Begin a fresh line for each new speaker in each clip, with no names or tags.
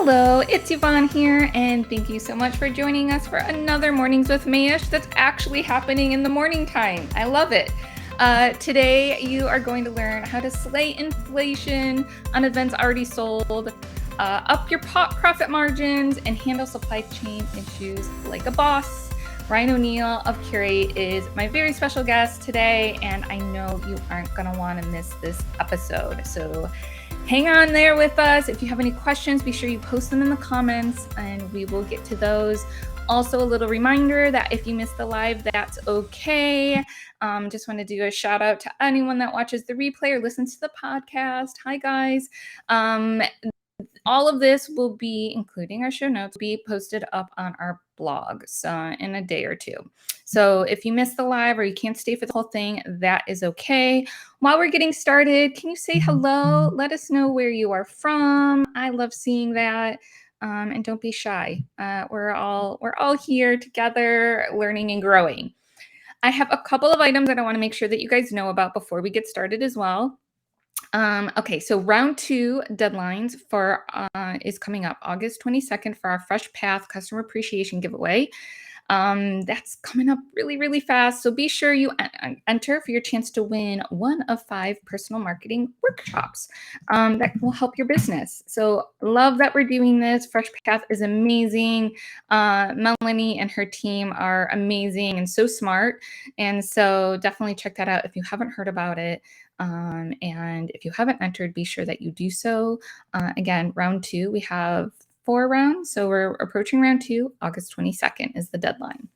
Hello, it's Yvonne here, and thank you so much for joining us for another Mornings with Mayesh that's actually happening in the morning time. I love it. Today, you are going to learn how to slay inflation on events already sold, up your profit margins, and handle supply chain issues like a boss. Ryan O'Neil of Curate is my very special guest today, and I know you aren't going to want to miss this episode. So hang on there with us. If you have any questions, be sure you post them in the comments and we will get to those. Also, a little reminder that if you missed the live, that's okay. Just want to do a shout out to anyone that watches the replay or listens to the podcast. Hi, guys. All of this will be, including our show notes, be posted up on our blogs in a day or two. So if you missed the live or you can't stay for the whole thing, that is okay. While we're getting started, can you say hello? Let us know where you are from. I love seeing that. And don't be shy. We're all here together, learning and growing. I have a couple of items that I want to make sure that you guys know about before we get started as well. Okay, so round 2 deadlines for is coming up August 22nd for our Fresh Path Customer Appreciation Giveaway. That's coming up really, really fast. So be sure you enter for your chance to win one of 5 personal marketing workshops that will help your business. So love that we're doing this. Fresh Path is amazing. Melanie and her team are amazing and so smart. And so definitely check that out if you haven't heard about it. And if you haven't entered, be sure that you do so. Again, round 2, we have 4 rounds. So we're approaching round 2. August 22nd is the deadline.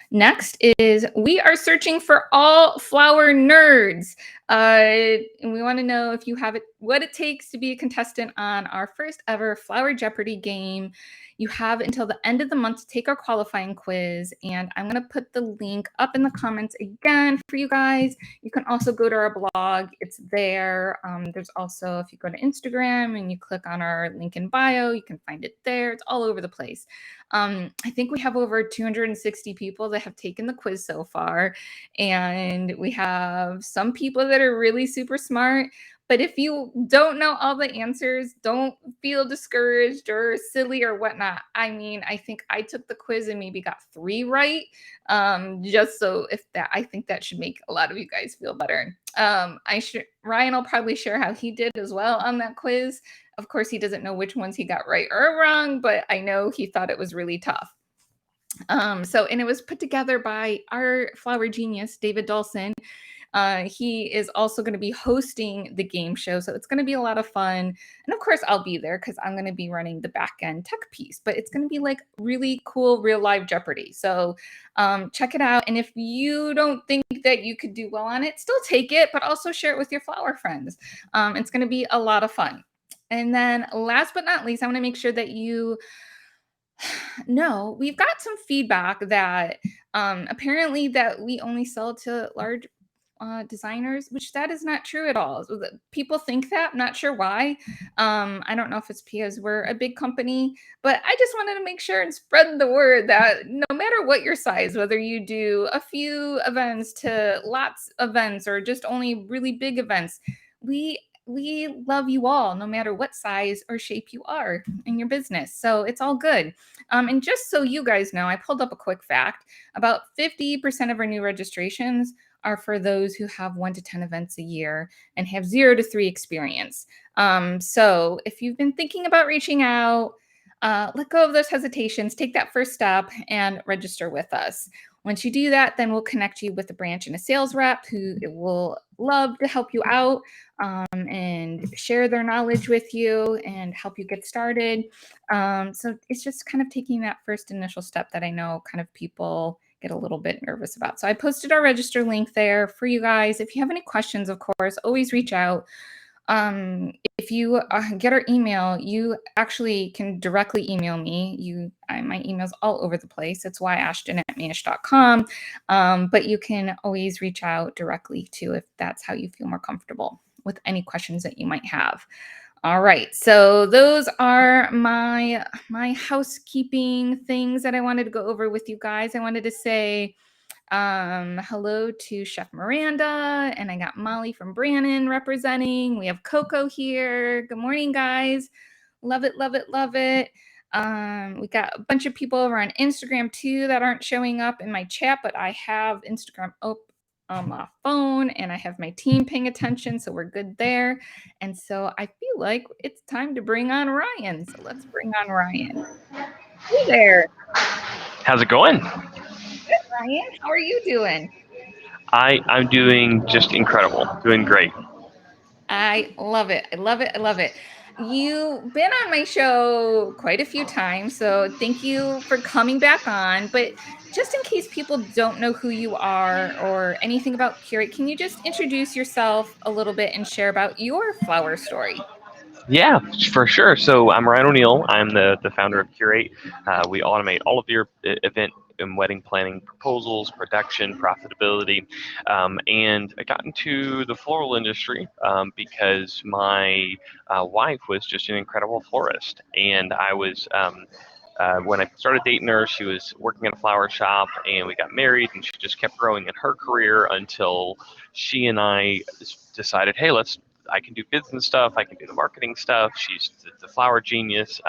Next is we are searching for all flower nerds. And we want to know if you have what it takes to be a contestant on our first ever Flower Jeopardy game. You have until the end of the month to take our qualifying quiz, and I'm going to put the link up in the comments again for you guys. You can also go to our blog. It's there. There's also, if you go to Instagram and you click on our link in bio, you can find it there. It's all over the place. I think we have over 260 people that have taken the quiz so far, and we have some people that are really super smart. But if you don't know all the answers, don't feel discouraged or silly or whatnot. I mean, I think I took the quiz and maybe got 3 right. Just so I think that should make a lot of you guys feel better. Ryan will probably share how he did as well on that quiz. Of course, he doesn't know which ones he got right or wrong, but I know he thought it was really tough. And it was put together by our flower genius, David Dawson. He is also going to be hosting the game show, so it's going to be a lot of fun. And of course, I'll be there because I'm going to be running the back end tech piece, but it's going to be like really cool real live Jeopardy. So check it out. And if you don't think that you could do well on it, still take it, but also share it with your flower friends. It's going to be a lot of fun. And then last but not least, I want to make sure that you know we've got some feedback that apparently that we only sell to large designers, which that is not true at all. So people think that, I'm not sure why. I don't know if it's because we're a big company, but I just wanted to make sure and spread the word that no matter what your size, whether you do a few events to lots of events or just only really big events, we love you all, no matter what size or shape you are in your business. So it's all good. And just so you guys know, I pulled up a quick fact. About 50% of our new registrations are for those who have 1 to 10 events a year and have 0 to 3 experience. So if you've been thinking about reaching out, let go of those hesitations, take that first step and register with us. Once you do that, then we'll connect you with a branch and a sales rep who will love to help you out and share their knowledge with you and help you get started. So it's just kind of taking that first initial step that I know kind of people get a little bit nervous about. So I posted our register link there for you guys. If you have any questions, of course, always reach out. If you get our email, you actually can directly email me. My email's all over the place. It's yashton@mayesh.com. But you can always reach out directly too if that's how you feel more comfortable with any questions that you might have. All right, so those are my housekeeping things that I wanted to go over with you guys. I wanted to say hello to Chef Miranda, and I got Molly from Brannon representing. We have Coco here. Good morning, guys. Love it, love it, love it. We got a bunch of people over on Instagram too that aren't showing up in my chat, but I have Instagram up on my phone and I have my team paying attention, so we're good there. And so I feel like it's time to bring on Ryan. So let's bring on Ryan. Hey there.
How's it going?
Good, Ryan. How are you doing?
I'm doing just incredible, doing great.
I love it. I love it. I love it. You've been on my show quite a few times, so thank you for coming back on. But just in case people don't know who you are or anything about Curate, can you just introduce yourself a little bit and share about your flower story?
Yeah, for sure. So I'm Ryan O'Neil. I'm the founder of Curate. We automate all of your event and wedding planning proposals, production, profitability. And I got into the floral industry because my wife was just an incredible florist. And I was when I started dating her, she was working in a flower shop, and we got married, and she just kept growing in her career until she and I decided, hey, let's. I can do business stuff. I can do the marketing stuff. She's the flower genius,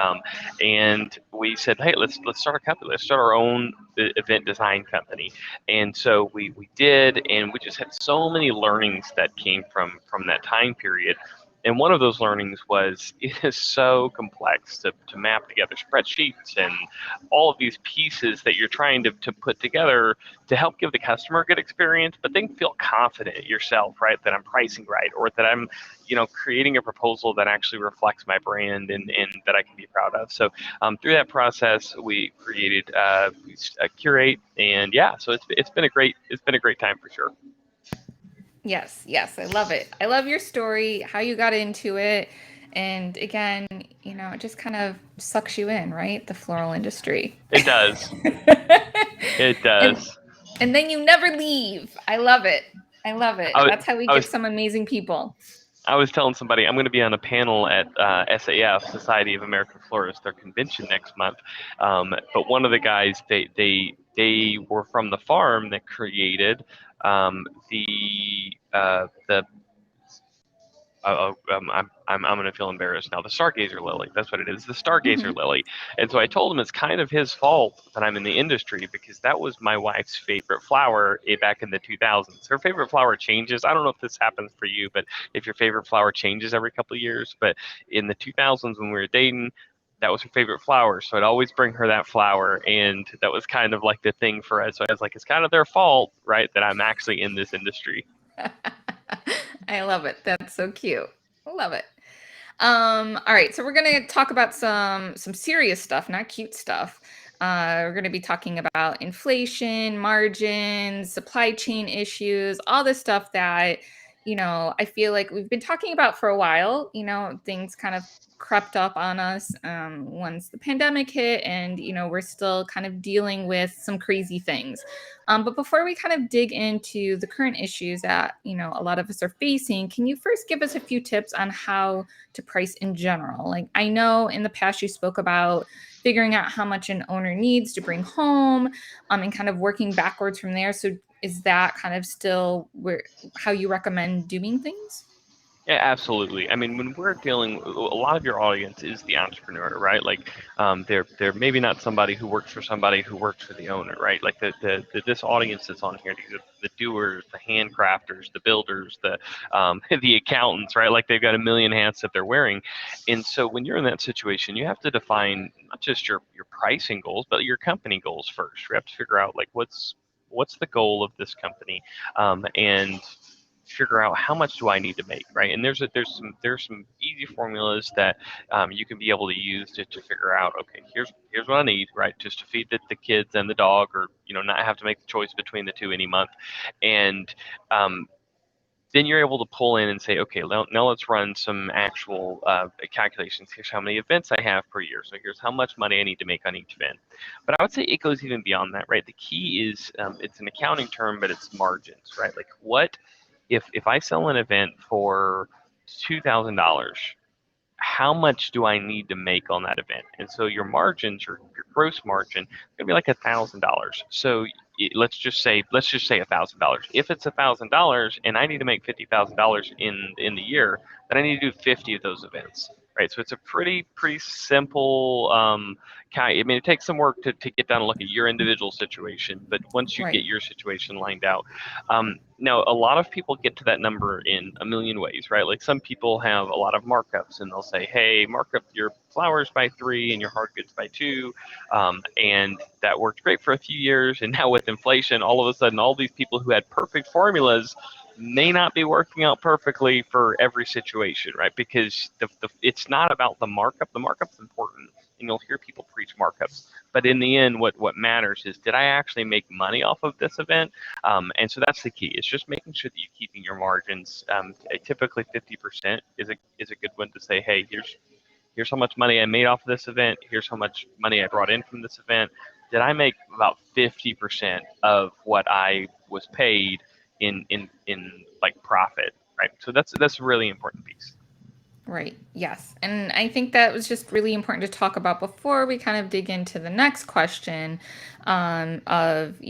and we said, hey, let's start a company. Let's start our own event design company. And so we did, and we just had so many learnings that came from that time period. And one of those learnings was it is so complex to map together spreadsheets and all of these pieces that you're trying to put together to help give the customer a good experience, but then feel confident yourself, right? That I'm pricing right, or that I'm, creating a proposal that actually reflects my brand and that I can be proud of. So through that process, we created a Curate, and yeah, so it's been a great time for sure.
Yes, yes, I love it. I love your story, how you got into it. And again, it just kind of sucks you in, right? The floral industry.
It does. It
and
does.
and then you never leave. I love it. I love it.
I was,
That's how we
I
get
was
some amazing people.
I was telling somebody I'm going to be on a panel at SAF, Society of American Florists, their convention next month. But one of the guys, they were from the farm that created the I'm going to feel embarrassed now. The Stargazer lily. That's what it is. The Stargazer
Mhm.
lily. And so I told him it's kind of his fault that I'm in the industry because that was my wife's favorite flower back in the 2000s. Her favorite flower changes. I don't know if this happens for you, but if your favorite flower changes every couple of years. But in the 2000s when we were dating, that was her favorite flower. So I'd always bring her that flower. And that was kind of like the thing for us. So I was like, it's kind of their fault, right, that I'm actually in this industry.
I love it. That's so cute. I love it. All right, so we're gonna talk about some serious stuff, not cute stuff. We're gonna be talking about inflation, margins, supply chain issues, all this stuff that I feel like we've been talking about for a while. Things kind of crept up on us once the pandemic hit, and we're still kind of dealing with some crazy things. But before we kind of dig into the current issues that a lot of us are facing, can you first give us a few tips on how to price in general? Like, I know in the past you spoke about figuring out how much an owner needs to bring home, and kind of working backwards from there. So is that kind of still how you recommend doing things?
Yeah, absolutely. I mean, when we're dealing, a lot of your audience is the entrepreneur, right? Like, they're maybe not somebody who works for somebody who works for the owner, right? Like this audience that's on here, the doers, the handcrafters, the builders, the the accountants, right? Like they've got a million hats that they're wearing, and so when you're in that situation, you have to define not just your pricing goals, but your company goals first. You have to figure out like what's the goal of this company, and figure out how much do I need to make, right? And there's some easy formulas that you can be able to use to figure out, okay, here's what I need, right, just to feed the kids and the dog, or not have to make the choice between the two any month, and um, then you're able to pull in and say, okay, now let's run some actual calculations. Here's how many events I have per year. So here's how much money I need to make on each event. But I would say it goes even beyond that, right? The key is it's an accounting term, but it's margins, right? Like what if I sell an event for $2,000, how much do I need to make on that event? And so your margins, your gross margin, is gonna be like $1,000. So let's just say $1,000. If it's $1,000 and I need to make $50,000 in the year, then I need to do 50 of those events. right? So it's a pretty simple I mean, it takes some work to get down and look at your individual situation, but once you get
Right.
your situation lined out, now a lot of people get to that number in a million ways, right? Like some people have a lot of markups, and they'll say, "Hey, mark up your flowers by 3 and your hard goods by 2," and that worked great for a few years. And now with inflation, all of a sudden, all these people who had perfect formulas may not be working out perfectly for every situation, right? Because it's not about the markup. The markup's important, and you'll hear people preach markups. But in the end, what matters is, did I actually make money off of this event? And so that's the key. It's just making sure that you're keeping your margins. Typically, 50% is a good one to say, hey, here's how much money I made off of this event. Here's how much money I brought in from this event. Did I make about 50% of what I was paid in like profit, right? So that's a really important piece.
Right. Yes. And I think that was just really important to talk about before we kind of dig into the next question, of,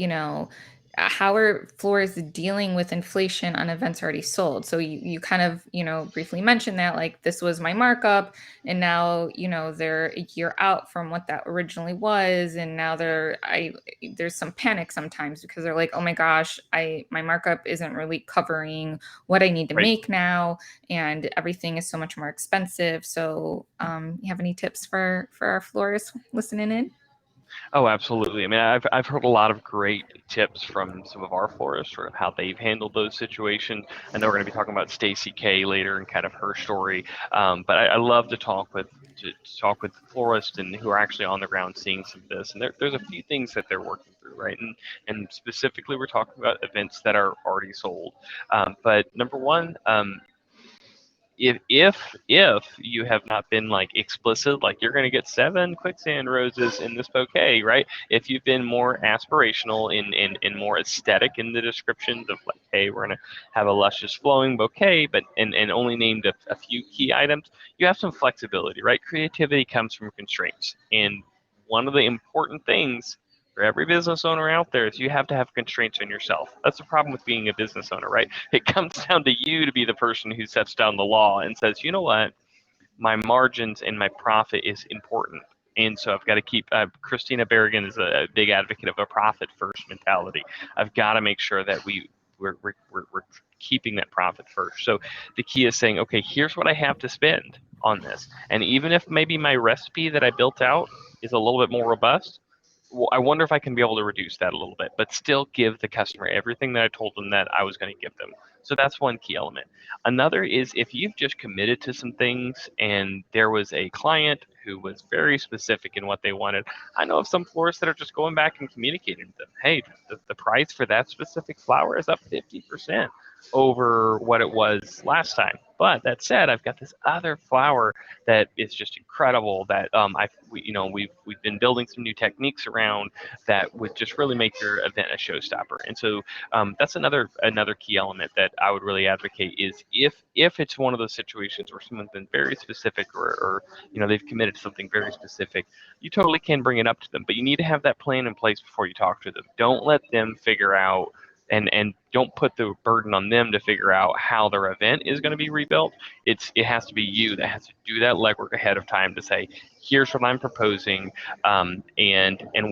how are florists dealing with inflation on events already sold? So you kind of, briefly mentioned that, like, this was my markup, and now, they're a year out from what that originally was. And now there's some panic sometimes because they're like, oh my gosh, my markup isn't really covering what I need to
Right.
make now, and everything is so much more expensive. So, you have any tips for our florists listening in?
Oh, absolutely. I mean, I've heard a lot of great tips from some of our florists, sort of how they've handled those situations. I know we're going to be talking about Stacy K later and kind of her story, but I love to talk with florists and who are actually on the ground seeing some of this. And there's a few things that they're working through, right? And specifically, we're talking about events that are already sold. But number one, if you have not been like explicit, like you're going to get 7 quicksand roses in this bouquet, right? If you've been more aspirational in more aesthetic in the descriptions of like, hey, we're going to have a luscious flowing bouquet, but and only named a few key items, you have some flexibility, right? Creativity comes from constraints, and one of the important things for every business owner out there is you have to have constraints on yourself. That's the problem with being a business owner, right? It comes down to you to be the person who sets down the law and says, you know what, my margins and my profit is important. And so I've got to keep, Christina Berrigan is a big advocate of a profit first mentality. I've got to make sure that we're keeping that profit first. So the key is saying, okay, here's what I have to spend on this. And even if maybe my recipe that I built out is a little bit more robust, well, I wonder if I can be able to reduce that a little bit, but still give the customer everything that I told them that I was going to give them. So that's one key element. Another is if you've just committed to some things and there was a client who was very specific in what they wanted. I know of some florists that are just going back and communicating with them, hey, the price for that specific flower is up 50% over what it was last time. But that said, I've got this other flower that is just incredible that we've been building some new techniques around that would just really make your event a showstopper. And so that's another key element that I would really advocate is if it's one of those situations where someone's been very specific or they've committed to something very specific, you totally can bring it up to them, but you need to have that plan in place before you talk to them. Don't let them figure out and don't put the burden on them to figure out how their event is going to be rebuilt. It has to be you that has to do that legwork ahead of time to say, here's what I'm proposing, and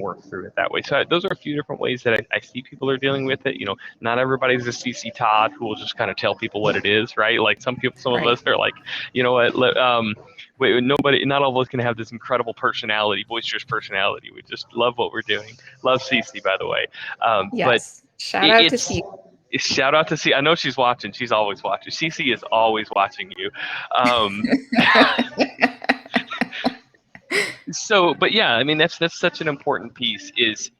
work through it that way. So those are a few different ways that I see people are dealing with it. Not everybody's a CC Todd who will just kind of tell people what it is, right? Like some of
Right.
us are like, you know what, not all of us can have this incredible personality, boisterous personality. We just love what we're doing. Love CC, by the way. But
Yes. Shout
it,
out to
it's
Steve.
shout out to C. I know she's watching. She's always watching. CC is always watching you. Um, but yeah, I mean that's such an important piece is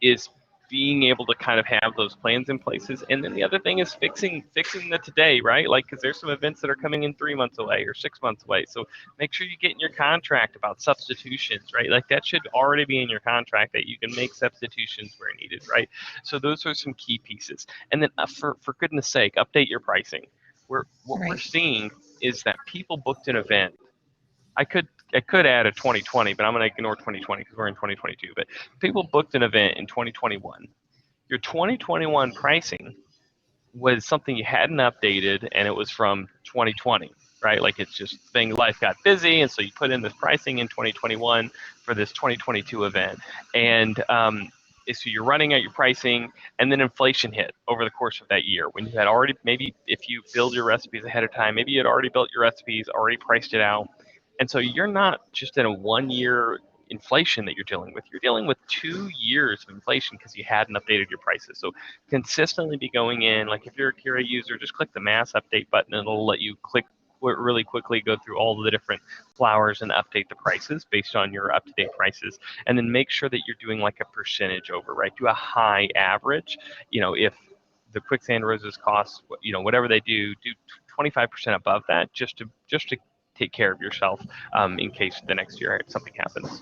being able to kind of have those plans in places. And then the other thing is fixing the today, right? Like, because there's some events that are coming in 3 months away or 6 months away. So make sure you get in your contract about substitutions, right? Like that should already be in your contract that you can make substitutions where needed, right? So those are some key pieces. And then for goodness sake, update your pricing. What we're
Right.
seeing is that people booked an event. I could add a 2020, but I'm going to ignore 2020 because we're in 2022. But people booked an event in 2021. Your 2021 pricing was something you hadn't updated, and it was from 2020. right? Like it's just thing life got busy, and so you put in this pricing in 2021 for this 2022 event, and so you're running out your pricing, and then inflation hit over the course of that year when you had already, maybe if you build your recipes ahead of time, maybe you had already built your recipes, already priced it out, and so you're not just in a 1 year inflation that you're dealing with. You're dealing with 2 years of inflation because you hadn't updated your prices. So consistently be going in, like if you're a Curate user, just click the mass update button and it'll let you click really quickly, go through all of the different flours and update the prices based on your up-to-date prices, and then make sure that you're doing like a percentage over, right? Do a high average. If the quicksand roses cost, whatever they do 25% above that, just to take care of yourself, in case the next year something happens.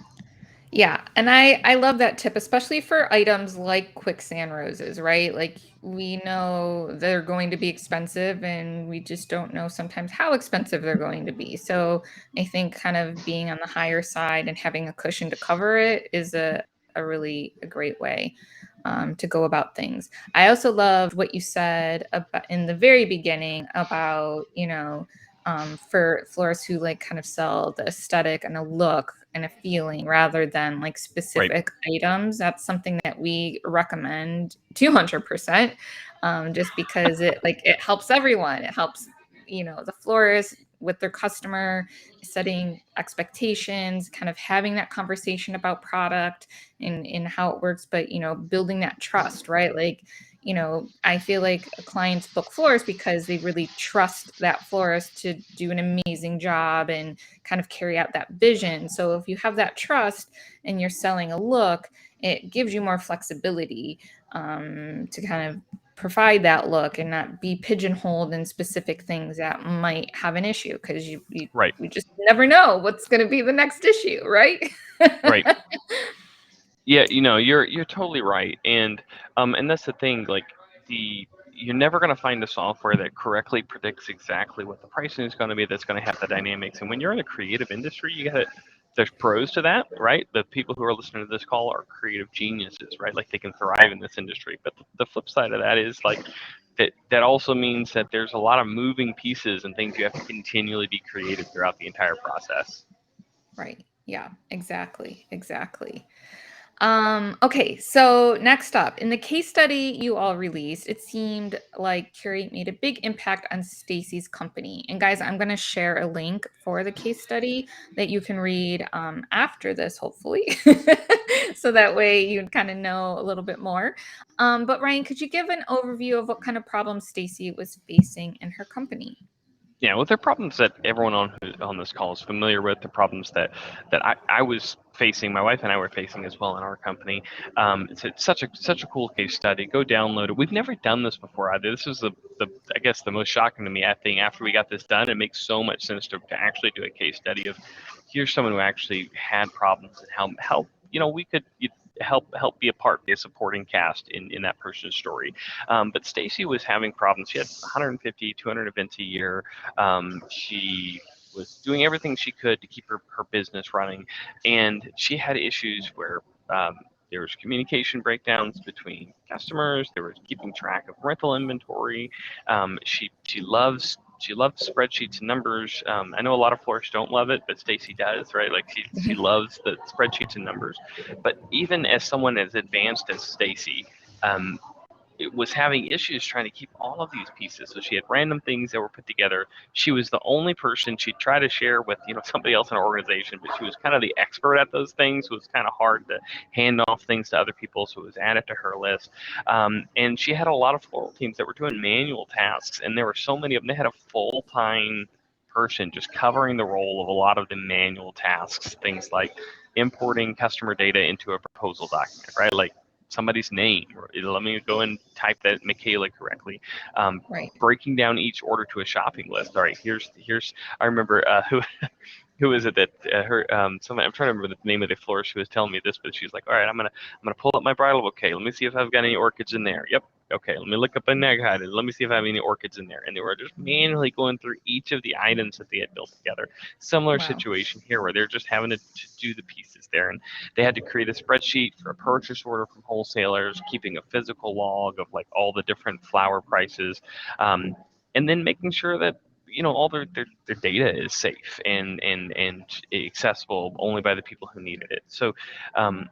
Yeah, and I love that tip, especially for items like quicksand roses, right? Like we know they're going to be expensive and we just don't know sometimes how expensive they're going to be. So I think kind of being on the higher side and having a cushion to cover it is a really a great way to go about things. I also loved what you said about in the very beginning about, for florists who like kind of sell the aesthetic and a look and a feeling rather than like
Right.
specific items. That's something that we recommend 200%, just because it helps everyone. It helps, the florist with their customer, setting expectations, kind of having that conversation about product and how it works, but building that trust, right? Like, I feel like clients book florists because they really trust that florist to do an amazing job and kind of carry out that vision. So if you have that trust and you're selling a look, it gives you more flexibility, to kind of provide that look and not be pigeonholed in specific things that might have an issue, because
Right.
we just never know what's going to be the next issue, right?
Right. Yeah, you're totally right, and that's the thing. Like the you're never going to find a software that correctly predicts exactly what the pricing is going to be. That's going to have the dynamics. And when you're in a creative industry, there's pros to that, right? The people who are listening to this call are creative geniuses, right? Like they can thrive in this industry. But the flip side of that is like that also means that there's a lot of moving pieces and things you have to continually be creative throughout the entire process.
Right. Yeah, exactly. Exactly. Okay, so next up, in the case study you all released, it seemed like Curate made a big impact on Stacy's company. And guys, I'm going to share a link for the case study that you can read after this, hopefully, so that way you kind of know a little bit more. But Ryan, could you give an overview of what kind of problems Stacy was facing in her company?
Yeah, well, they're problems that everyone on this call is familiar with. The problems that I was facing, my wife and I were facing as well in our company. It's such a cool case study. Go download it. We've never done this before either. This is the I guess the most shocking to me. I think after we got this done, it makes so much sense to actually do a case study of here's someone who actually had problems and how we could help be a part, be a supporting cast in that person's story. But Stacy was having problems. She had 150, 200 events a year. She was doing everything she could to keep her business running, and she had issues where there was communication breakdowns between customers. There was keeping track of rental inventory. She loves spreadsheets and numbers. I know a lot of florists don't love it, but Stacy does, right? Like she loves the spreadsheets and numbers. But even as someone as advanced as Stacy, um, it was having issues trying to keep all of these pieces. So she had random things that were put together. She was the only person she'd try to share with, somebody else in her organization, but she was kind of the expert at those things. So it was kind of hard to hand off things to other people. So it was added to her list. And she had a lot of floral teams that were doing manual tasks, and there were so many of them. They had a full-time person just covering the role of a lot of the manual tasks, things like importing customer data into a proposal document, right? Like somebody's name. Let me go and type that Michaela correctly.
Right.
Breaking down each order to a shopping list. All right, here's. I remember who is it that her someone, I'm trying to remember the name of the florist who was telling me this, but she's like, all right, I'm gonna pull up my bridal bouquet. Let me see if I've got any orchids in there. Yep. Okay, let me look up a neg hide. Let me see if I have any orchids in there. And they were just manually going through each of the items that they had built together. Similar
Wow.
situation here where they're just having to do the pieces there. And they had to create a spreadsheet for a purchase order from wholesalers, keeping a physical log of like all the different flower prices, and then making sure that all their data is safe and accessible only by the people who needed it. So um,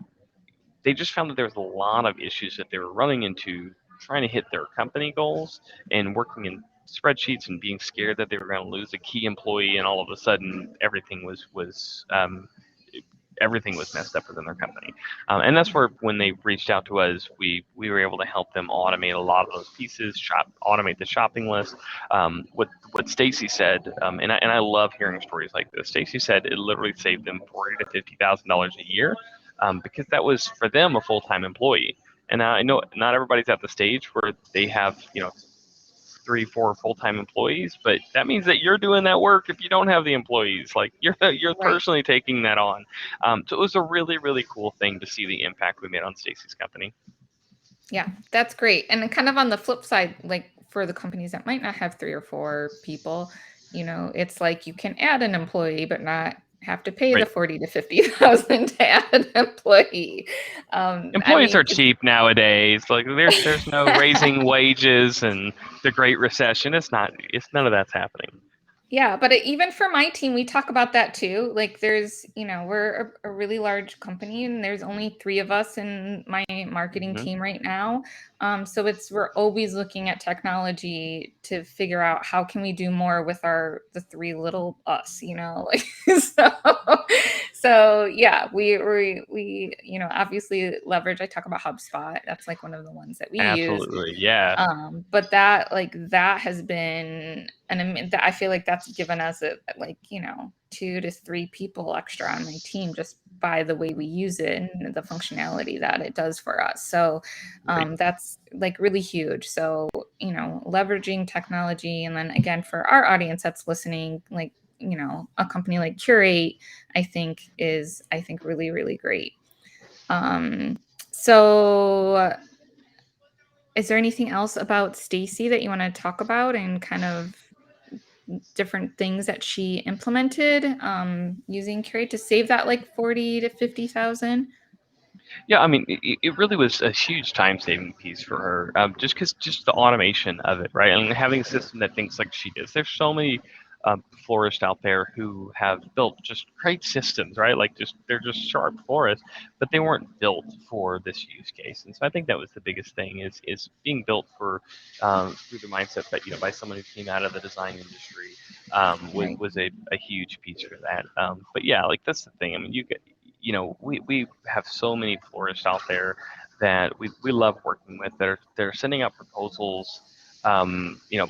they just found that there was a lot of issues that they were running into trying to hit their company goals and working in spreadsheets and being scared that they were going to lose a key employee, and all of a sudden everything was messed up within their company. And that's where, when they reached out to us, we were able to help them automate a lot of those pieces, automate the shopping list. What Stacy said, and I love hearing stories like this. Stacy said it literally saved them $40,000 to $50,000 a year, because that was for them a full-time employee. And I know not everybody's at the stage where they have 3, 4 full-time employees, but that means that you're doing that work if you don't have the employees. Like you're
Right.
personally taking that on. So it was a really, really cool thing to see the impact we made on Stacy's company.
Yeah, that's great. And then kind of on the flip side, like for the companies that might not have 3 or 4 people, it's like you can add an employee, but not have to pay the
Right.
40 to 50,000 to add an employee. I
Employees
mean,
are cheap nowadays. Like there's no raising wages and the Great Recession. It's none of that's happening.
yeah, but even for my team, we talk about that too. Like, we're a really large company, and there's only 3 of us in my marketing
Hmm.
team right now. So we're always looking at technology to figure out how can we do more with the 3 little us. Like so yeah, we obviously leverage. I talk about HubSpot. That's like one of the ones that we use.
Absolutely, yeah.
But that has been I feel like that's given us like 2 to 3 people extra on my team just by the way we use it and the functionality that it does for us. So
Right.
that's like really huge. So leveraging technology, and then again for our audience that's listening, like a company like Curate, I think really really great. So is there anything else about Stacy that you want to talk about and kind of different things that she implemented using Curate to save that like 40 to 50,000?
Yeah, I mean, it really was a huge time saving piece for her, just the automation of it, right? And having a system that thinks like she does. There's so many florists out there who have built just great systems, right? Like they're just sharp florists, but they weren't built for this use case. And so I think that was the biggest thing, is being built for through the mindset that by someone who came out of the design industry, was
Right.
was a huge piece for that. But yeah, like that's the thing. I mean, we have so many florists out there that we love working with, that they're sending out proposals,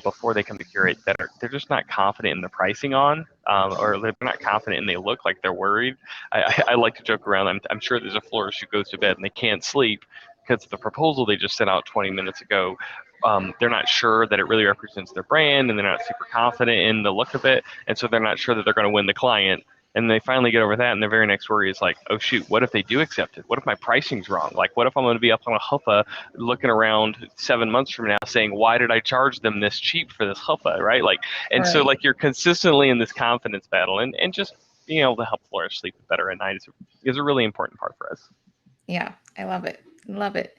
before they come to Curate, they're just not confident in the pricing on, or they're not confident and they look like they're worried. I like to joke around. I'm sure there's a florist who goes to bed and they can't sleep because the proposal they just sent out 20 minutes ago, they're not sure that it really represents their brand, and they're not super confident in the look of it, and so they're not sure that they're going to win the client. And they finally get over that, and their very next worry is like, oh shoot, what if they do accept it? What if my pricing's wrong? Like, what if I'm going to be up on a huffah looking around 7 months from now saying, why did I charge them this cheap for this huffah, right? Like, and so
Right.
like you're consistently in this confidence battle, and just being able to help florists sleep better at night is a really important part for us.
Yeah, I love it. Love it.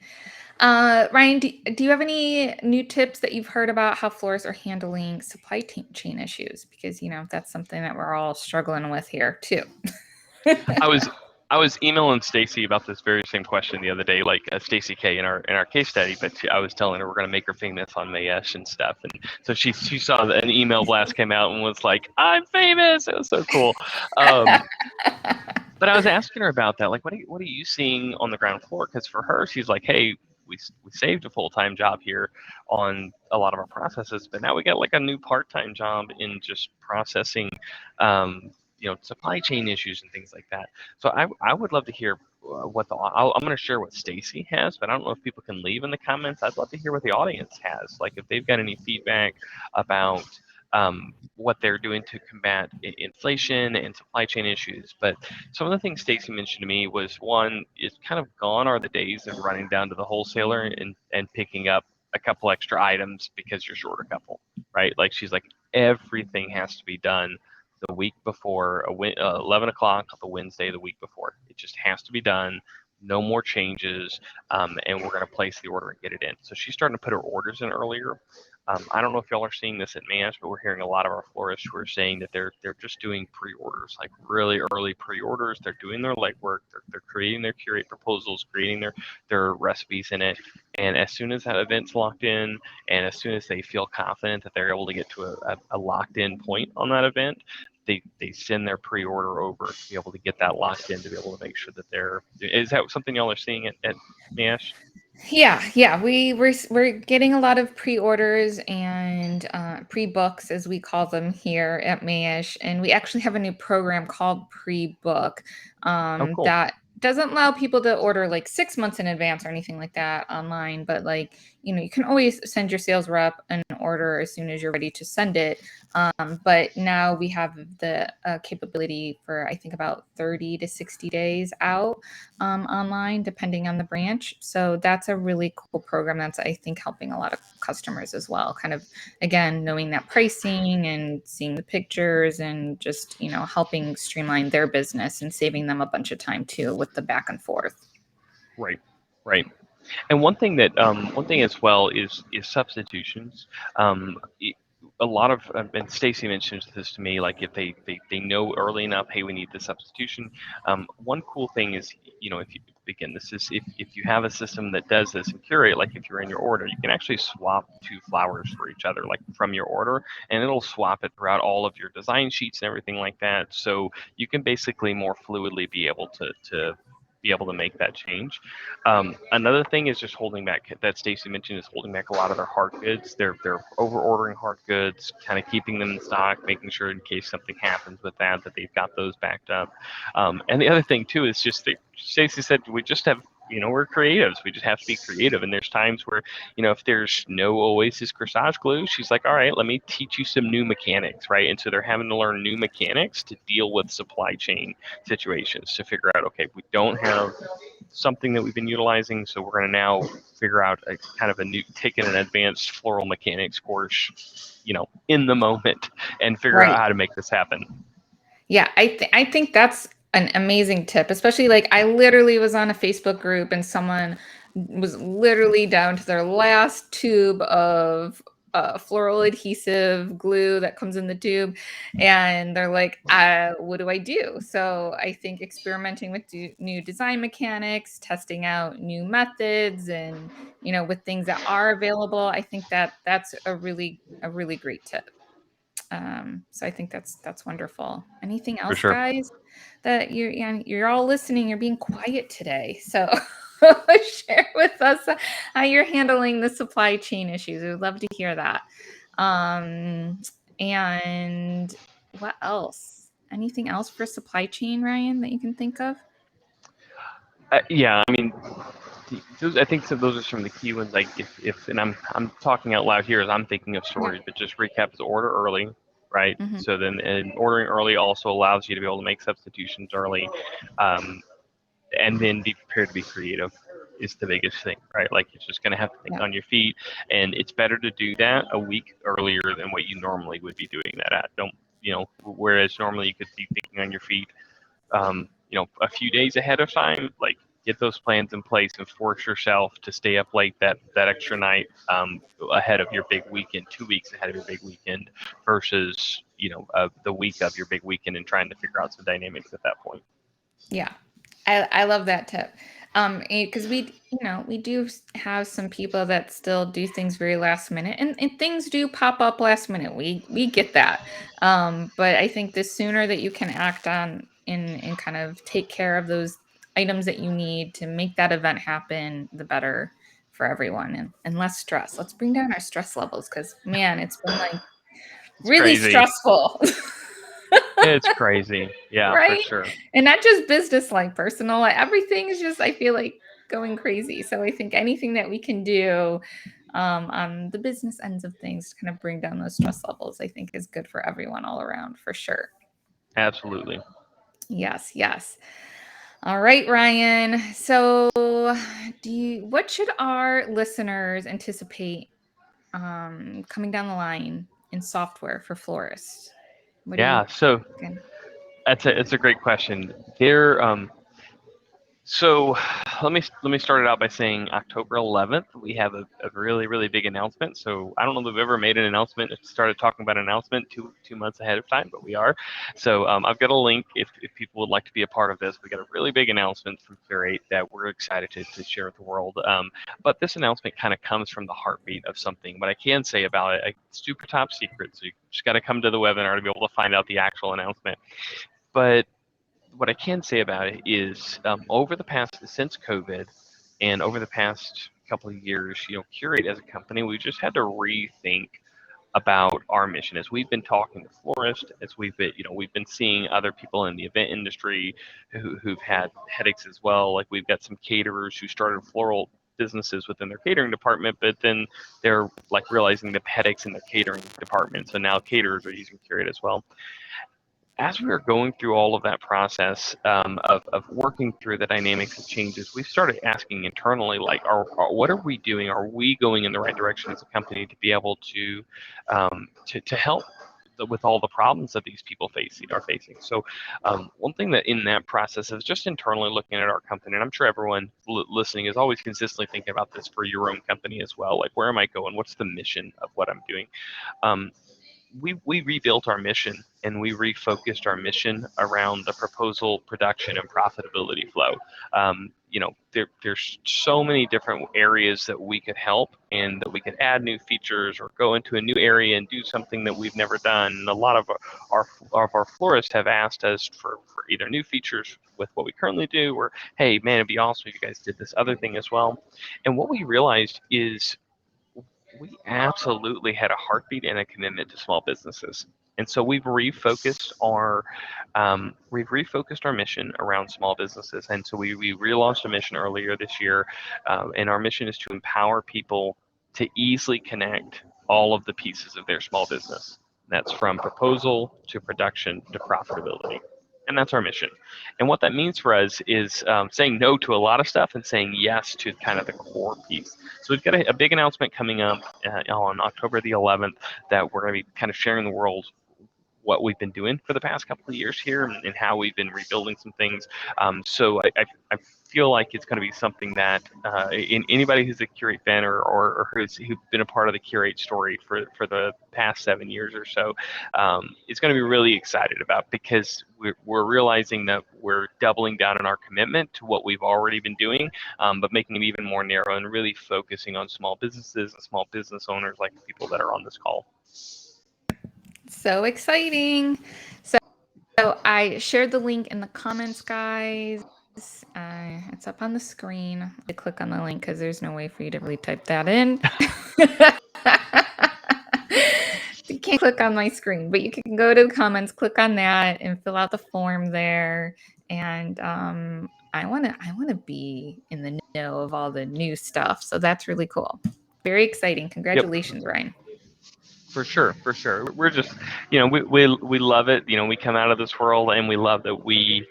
Ryan, do you have any new tips that you've heard about how florists are handling supply chain issues? Because, that's something that we're all struggling with here too.
I was I was emailing Stacy about this very same question the other day, like Stacy K in our case study. But I was telling her we're going to make her famous on Mayesh and stuff, and so she saw that an email blast came out and was like, "I'm famous." It was so cool. Um, but I was asking her about that, like, what are you seeing on the ground floor? Because for her, she's like, "Hey, we saved a full time job here on a lot of our processes, but now we got like a new part time job in just processing, supply chain issues and things like that." So I would love to hear I'm going to share what Stacy has, but I don't know if people can leave in the comments. I'd love to hear what the audience has, like if they've got any feedback about what they're doing to combat inflation and supply chain issues. But some of the things Stacy mentioned to me was, one, it's kind of gone are the days of running down to the wholesaler and picking up a couple extra items because you're short a couple, right? Like she's like, everything has to be done the week before 11 o'clock the Wednesday the week before. It just has to be done. No more changes, and we're going to place the order and get it in. So she's starting to put her orders in earlier. I don't know if y'all are seeing this at Mayesh, but we're hearing a lot of our florists who are saying that they're just doing pre-orders, like really early pre-orders. They're doing their legwork. They're creating their curate proposals, creating their recipes in it. And as soon as that event's locked in, and as soon as they feel confident that they're able to get to a locked in point on that event, they send their pre-order over to be able to get that locked in, to be able to make sure that they're. Is that something y'all are seeing at Mayesh?
Yeah. We're getting a lot of pre-orders and pre-books, as we call them here at Mayish, and we actually have a new program called Pre-Book
Oh, cool.
that doesn't allow people to order like 6 months in advance or anything like that online, but like you can always send your sales rep an order as soon as you're ready to send it. But now we have the capability for I think about 30 to 60 days out online, depending on the branch. So that's a really cool program that's, I think, helping a lot of customers as well. Kind of, again, knowing that pricing and seeing the pictures and just, helping streamline their business and saving them a bunch of time too with the back and forth.
Right. Right. And one thing as well is substitutions. A lot of and Stacy mentions this to me, like if they know early enough, hey, we need the substitution. One cool thing is, if you begin this is if you have a system that does this and curate, like if you're in your order, you can actually swap two flowers for each other, like from your order, and it'll swap it throughout all of your design sheets and everything like that. So you can basically more fluidly be able to be able to make that change. Another thing is just holding back, that Stacy mentioned, is holding back a lot of their hard goods. They're over ordering hard goods, kind of keeping them in stock, making sure in case something happens with that they've got those backed up. And the other thing too is just that Stacy said we just have, we're creatives. We just have to be creative. And there's times where, if there's no Oasis corsage glue, she's like, all right, let me teach you some new mechanics, right? And so they're having to learn new mechanics to deal with supply chain situations, to figure out, okay, we don't have something that we've been utilizing, so we're going to now figure out a kind of a new, taking an advanced floral mechanics course, in the moment, and figure out
Right.
how to make this happen.
Yeah, I think that's an amazing tip, especially like I literally was on a Facebook group and someone was literally down to their last tube of floral adhesive glue that comes in the tube, and they're like, what do I do? So I think experimenting with new design mechanics, testing out new methods, and with things that are available, I think that's a really great tip. So I think that's wonderful. Anything
For
else,
sure.
guys? That you're all listening. You're being quiet today, so share with us how you're handling the supply chain issues. We'd love to hear that. And what else? Anything else for supply chain, Ryan, that you can think of?
Yeah, I mean, I think those are some of the key ones. Like if and I'm talking out loud here as I'm thinking of
Yeah.
stories, but just recap the order early, right?
Hmm.
So then, and ordering early also allows you to be able to make substitutions early, um, and then be prepared to be creative is the biggest thing, right? Like you're just going to have to think
Yeah.
on your feet, and it's better to do that a week earlier than what you normally would be doing that at. Don't whereas normally you could be thinking on your feet, a few days ahead of time, like get those plans in place and force yourself to stay up late that extra night, ahead of your big weekend, 2 weeks ahead of your big weekend, versus the week of your big weekend and trying to figure out some dynamics at that point.
Yeah, I love that tip. Because we do have some people that still do things very last minute, and things do pop up last minute. We get that. But I think the sooner that you can act on and kind of take care of those items that you need to make that event happen, the better for everyone and less stress. Let's bring down our stress levels because man, it's been like
It's
really
crazy.
stressful.
It's crazy. Yeah, for
Right?
sure.
And not just business, like personal, like everything is just, I feel like going crazy. So I think anything that we can do on the business ends of things to kind of bring down those stress levels, I think is good for everyone all around for sure.
Absolutely.
Yes, yes. All right, Ryan. So what should our listeners anticipate coming down the line in software for florists? What do you
Yeah. So
think?
it's a great question. There. So let me start it out by saying October 11th we have a really really big announcement. So I don't know if we've ever made an announcement, started talking about an announcement 2 months ahead of time, but we are. So I've got a link if people would like to be a part of this. We got a really big announcement from Curate that we're excited to share with the world. But this announcement kind of comes from the heartbeat of something. What I can say about it, it's super top secret, so you just got to come to the webinar to be able to find out the actual announcement. But what I can say about it is over the past, since COVID and over the past couple of years, Curate as a company, we just had to rethink about our mission as we've been talking to florists, as we've been seeing other people in the event industry who've had headaches as well. Like we've got some caterers who started floral businesses within their catering department, but then they're like realizing the headaches in their catering department. So now caterers are using Curate as well. As we were going through all of that process of working through the dynamics of changes, we started asking internally, like, what are we doing? Are we going in the right direction as a company to be able to help with all the problems that these people are facing? So one thing that in that process is just internally looking at our company, and I'm sure everyone listening is always consistently thinking about this for your own company as well. Like, where am I going? What's the mission of what I'm doing? We rebuilt our mission and we refocused our mission around the proposal, production, and profitability flow. There's so many different areas that we could help and that we could add new features or go into a new area and do something that we've never done. And a lot of our florists have asked us for either new features with what we currently do, or hey, man, it'd be awesome if you guys did this other thing as well. And what we realized is we absolutely had a heartbeat and a commitment to small businesses. And so we've refocused our mission around small businesses. And so we relaunched a mission earlier this year, and our mission is to empower people to easily connect all of the pieces of their small business. That's from proposal to production to profitability. And that's our mission. And what that means for us is saying no to a lot of stuff and saying yes to kind of the core piece. So we've got a big announcement coming up on October the 11th that we're going to be kind of sharing the world what we've been doing for the past couple of years here and how we've been rebuilding some things. So I feel like it's going to be something that anybody who's a Curate fan or who's been a part of the Curate story for the past 7 years or so is going to be really excited about, because we're realizing that we're doubling down on our commitment to what we've already been doing, but making them even more narrow and really focusing on small businesses and small business owners like the people that are on this call.
So exciting. So I shared the link in the comments, guys. It's up on the screen. I click on the link because there's no way for you to really type that in. You can't click on my screen, but you can go to the comments, click on that, and fill out the form there. And I want to be in the know of all the new stuff. So that's really cool. Very exciting. Congratulations,
Yep.
Ryan.
For sure. We're just, we love it. We come out of this world and we love that we,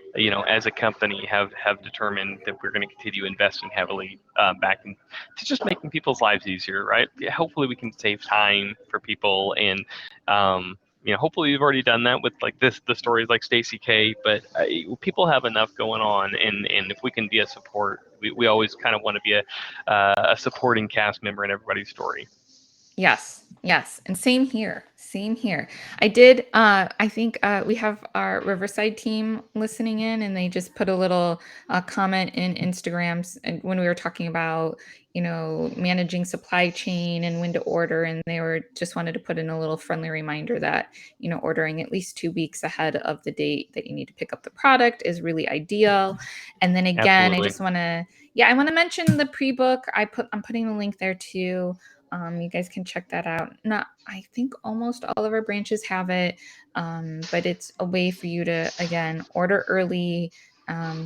as a company have determined that we're going to continue investing heavily back into just making people's lives easier, right? Hopefully we can save time for people, and hopefully we've already done that with like the stories like Stacy K. But people have enough going on, and if we can be a support, we always kind of want to be a supporting cast member in everybody's story.
Yes. And same here. I did, I think we have our Riverside team listening in, and they just put a little comment in Instagrams and when we were talking about, managing supply chain and when to order. And they just wanted to put in a little friendly reminder that, ordering at least 2 weeks ahead of the date that you need to pick up the product is really ideal. And then again,
Absolutely.
I just want to mention the pre-book. I'm putting the link there too. You guys can check that out. I think almost all of our branches have it, but it's a way for you to, again, order early,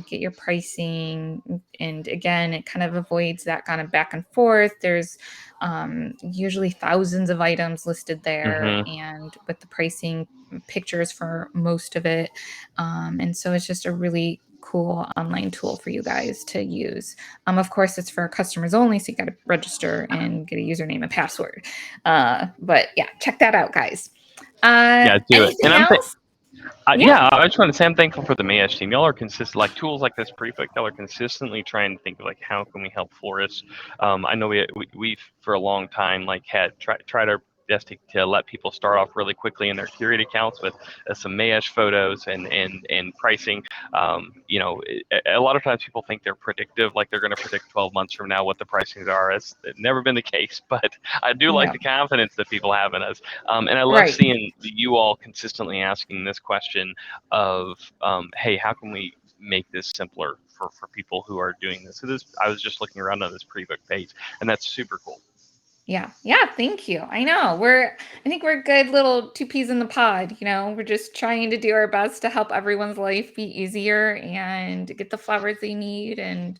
get your pricing. And again, it kind of avoids that kind of back and forth. There's usually thousands of items listed there, and with the pricing pictures for most of it. And so it's just a really cool online tool for you guys to use. Of course, it's for customers only, so you got to register and get a username and password. But yeah, check that out, guys.
Yeah, do it. And
Anything else? Yeah.
Yeah, I just want to say I'm thankful for the Mayesh team. Y'all are consistent, like tools like this prefect. Y'all are consistently trying to think of like how can we help florists. I know we've for a long time like had tried our best to let people start off really quickly in their Curate accounts with some Mayesh photos and pricing. A lot of times people think they're predictive, like they're going to predict 12 months from now what the pricings are. It's never been the case, but I do like
Yeah.
the confidence that people have in us. And I love
Right.
seeing you all consistently asking this question of, hey, how can we make this simpler for people who are doing this? So I was just looking around on this pre-book page, and that's super cool.
Yeah. Yeah. Thank you. I know I think we're good little two peas in the pod. We're just trying to do our best to help everyone's life be easier and get the flowers they need and,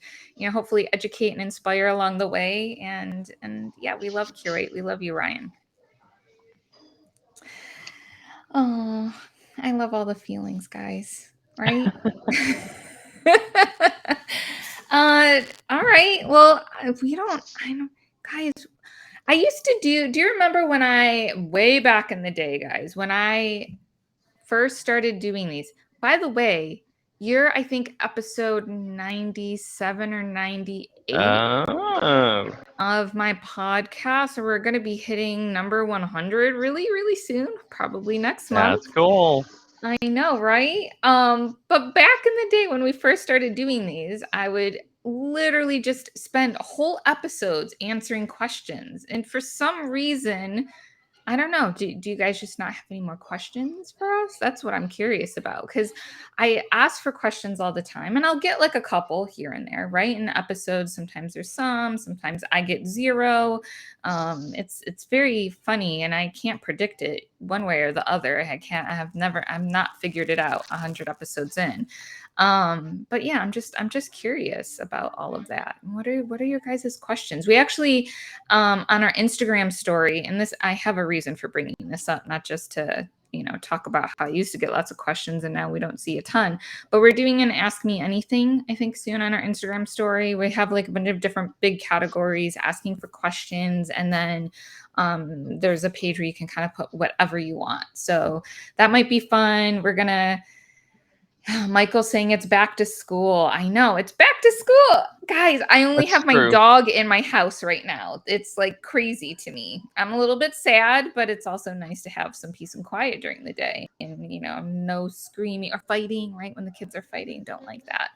hopefully educate and inspire along the way. And yeah, we love Curate. We love you, Ryan. Oh, I love all the feelings, guys. Right? All right. Well, I don't, guys, I used to do you remember way back in the day, guys, when I first started doing these? By the way, you're, I think, episode 97 or 98
Oh,
of my podcast. So we're going to be hitting number 100 really, really soon, probably next month.
that's cool.
I know, right? But back in the day when we first started doing these, I would literally just spend whole episodes answering questions. And for some reason, I don't know. Do you guys just not have any more questions for us? That's what I'm curious about. Because I ask for questions all the time and I'll get like a couple here and there, right? In the episodes, sometimes there's sometimes I get zero. It's very funny and I can't predict it one way or the other. I'm not figured it out 100 episodes in. But yeah, I'm just curious about all of that. What are your guys' questions? We actually on our Instagram story, and this I have a reason for bringing this up, not just to talk about how I used to get lots of questions and now we don't see a ton, but we're doing an Ask Me Anything, I think, soon on our Instagram story. We have like a bunch of different big categories asking for questions, and then there's a page where you can kind of put whatever you want. So that might be fun. We're gonna Michael's saying it's back to school. I know, it's back to school. Guys, I only
That's
have my
true.
dog in my house right now. It's like crazy to me. I'm a little bit sad, but it's also nice to have some peace and quiet during the day. And, no screaming or fighting, right? When the kids are fighting, don't like that.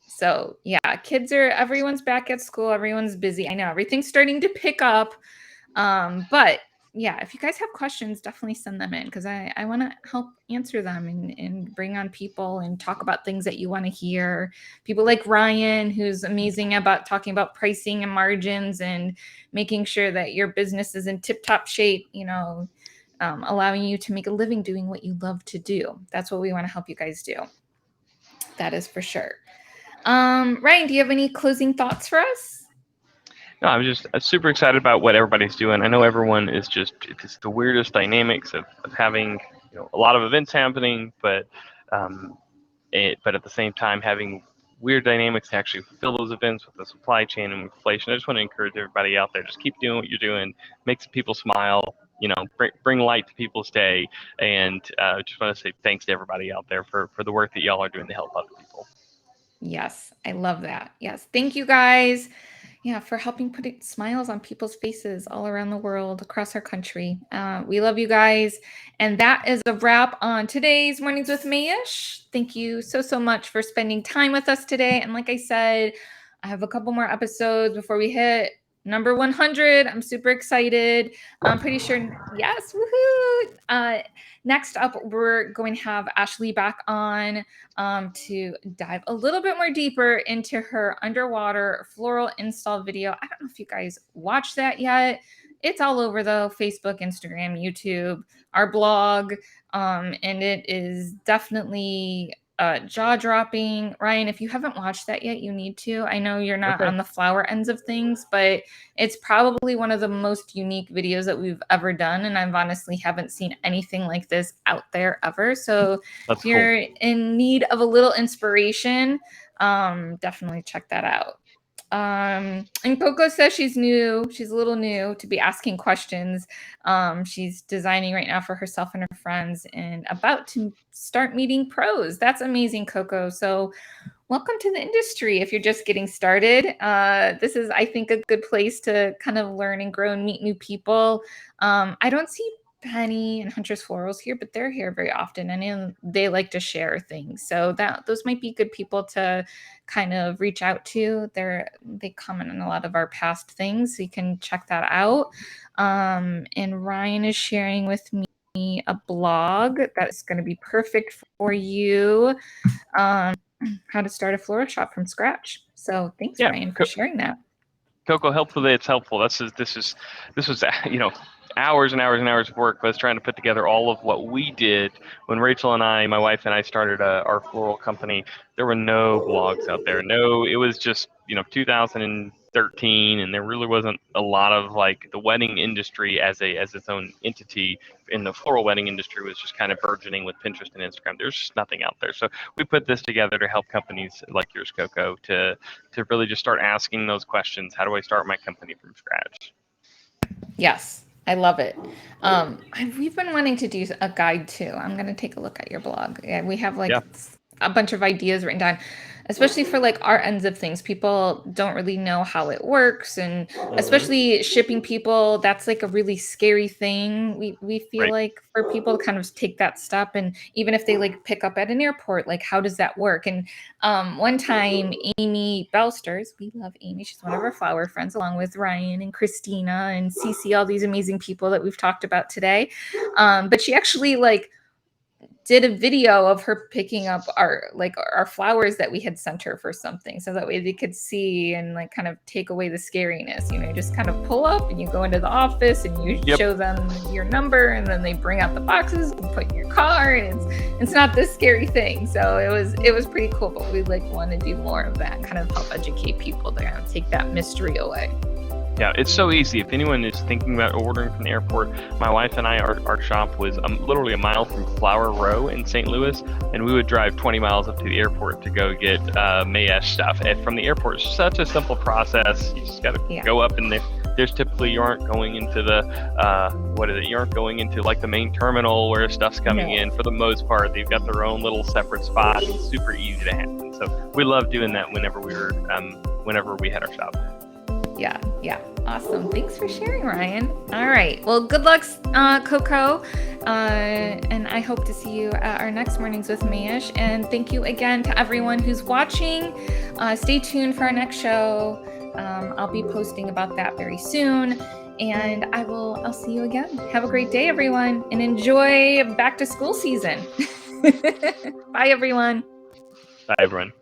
So yeah, everyone's back at school. Everyone's busy. I know everything's starting to pick up. But yeah, if you guys have questions, definitely send them in because I want to help answer them and bring on people and talk about things that you want to hear. People like Ryan, who's amazing about talking about pricing and margins and making sure that your business is in tip-top shape, allowing you to make a living doing what you love to do. That's what we want to help you guys do. That is for sure. Ryan, do you have any closing thoughts for us?
No, I'm just super excited about what everybody's doing. I know everyone is it's the weirdest dynamics of having a lot of events happening, um, but at the same time having weird dynamics to actually fulfill those events with the supply chain and inflation. I just want to encourage everybody out there, just keep doing what you're doing, make some people smile, bring light to people's day, and just want to say thanks to everybody out there for the work that y'all are doing to help other people.
Yes, I love that. Yes. Thank you guys. Yeah, for helping put smiles on people's faces all around the world, across our country. We love you guys. And that is a wrap on today's Mornings with Mayesh. Thank you so, so much for spending time with us today. And like I said, I have a couple more episodes before we hit number 100. I'm super excited. I'm pretty sure, yes, woohoo! Next up, we're going to have Ashley back on to dive a little bit more deeper into her underwater floral install video. I don't know if you guys watched that yet. It's all over though, Facebook, Instagram, YouTube, our blog. And it is definitely jaw-dropping. Ryan, if you haven't watched that yet, you need to. I know you're not
Okay.
on the flower ends of things, but it's probably one of the most unique videos that we've ever done. And I've honestly haven't seen anything like this out there ever. So
That's
if you're
cool.
in need of a little inspiration, definitely check that out. And Coco says she's new. She's a little new to be asking questions. She's designing right now for herself and her friends and about to start meeting pros. That's amazing, Coco. So welcome to the industry. If you're just getting started, this is, I think, a good place to kind of learn and grow and meet new people. I don't see Penny and Huntress Florals here, but they're here very often, and they like to share things. So those might be good people to kind of reach out to. They comment on a lot of our past things, so you can check that out. And Ryan is sharing with me a blog that is going to be perfect for you. How to start a floral shop from scratch. So thanks, Ryan, for sharing that.
Coco, hopefully it's helpful. This was hours and hours and hours of work. I was trying to put together all of what we did when Rachel and I, my wife and I, started our floral company. There were no blogs out there. No, it was just 2013, and there really wasn't a lot of like the wedding industry as its own entity. In the floral wedding industry was just kind of burgeoning with Pinterest and Instagram. There's just nothing out there. So we put this together to help companies like yours, Coco, to really just start asking those questions. How do I start my company from scratch?
Yes, I love it. We've been wanting to do a guide too. I'm going to take a look at your blog. Yeah, we have a bunch of ideas written down, especially for like our ends of things. People don't really know how it works, and especially shipping people, that's like a really scary thing. We feel like for people to kind of take that step, and even if they like pick up at an airport, like how does that work? And one time, Amy Belsters, we love Amy. She's one of our flower friends, along with Ryan and Christina and Cece, all these amazing people that we've talked about today. But she actually did a video of her picking up our flowers that we had sent her for something, so that way they could see and like kind of take away the scariness. You just kind of pull up and you go into the office and you show them your number, and then they bring out the boxes and put in your car, and it's not this scary thing. So it was pretty cool, but we want to do more of that, kind of help educate people there and take that mystery away.
Yeah, it's so easy. If anyone is thinking about ordering from the airport, my wife and I, our shop was literally a mile from Flower Row in St. Louis, and we would drive 20 miles up to the airport to go get Mayesh stuff. And from the airport, it's such a simple process. You just got to go up, and there's typically, you aren't going into you aren't going into like the main terminal where stuff's coming in. For the most part, they've got their own little separate spot. It's super easy to handle. So we love doing that whenever we had our shop.
Yeah. Awesome. Thanks for sharing, Ryan. All right. Well, good luck, Coco. And I hope to see you at our next Mornings with Mayesh. And thank you again to everyone who's watching. Stay tuned for our next show. I'll be posting about that very soon. And I'll see you again. Have a great day, everyone, and enjoy back to school season. Bye, everyone.
Bye, everyone.